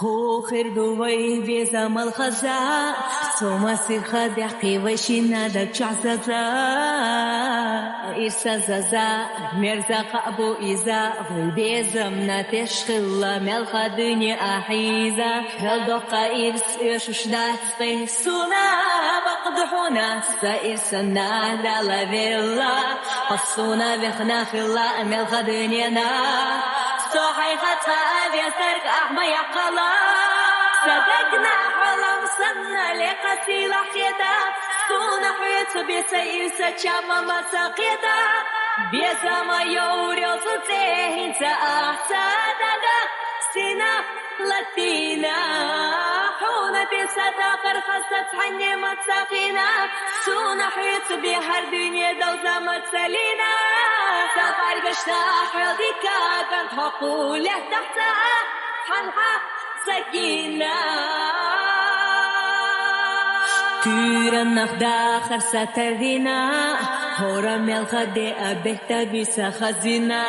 هو خير دوي بيزام الخزاء ثم سيخ دقي وشينا دك شعززا إرسا زازا مرزاق أبو إيزا بيزام نتشخل ملخ دنيا أحيزا هلدقا إرس إرشوش داتسقي سونا بقدحونا سإرسنا دالا فيلا قصونا بخنا في الله ملخ دنيانا صحيحتها بيسرق أحمى يقلا صدقنا حلم صنع لقتي لحيدا سونا حيث بيسير سجامة مساقيدا بيسما يوري وصتين سأحسادنا سينا لاتينا حونا بيسادا فرخصت حني مساقينا سونا حيث بيهر دنيا دوزا متسلينا سفر قشتا حيضيكا كانت حقوله تحتها حنها سكينة تيران نخدا خرسة تردينا هورم الخدي أبهتا بيسا خزينا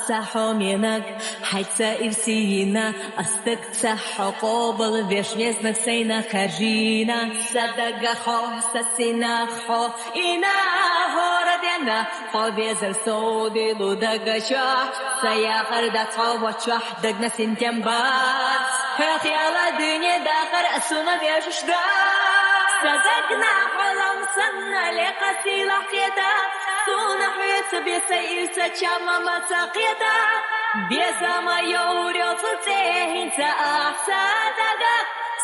ساحو منك حيث إرسينا أستك ساحو قوبل بيش نزنك سينا خرجينا صدق خو سسينا خو إنا هوردنا خو بيزر سودي لودق شاح سياخر دا خو وشاح دقنا سنتين بات هاتي على دنيا داخر أسونا بيشوش دا صدقنا حلم صنع لقتي لحيدا سونا حيث بيسير سجامة مساقيدا بيزاما يوري وصلتين سأحسادنا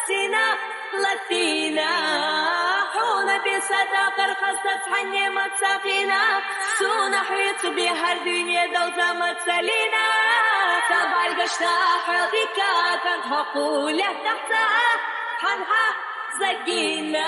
سينا لاتينا حونا بيسادا قرخصت حني مساقينا سونا حيث بيهر دنيا دوزا متسلينا سبع القشتا حيضيكا كانت حقوله تحتها حنها سكينة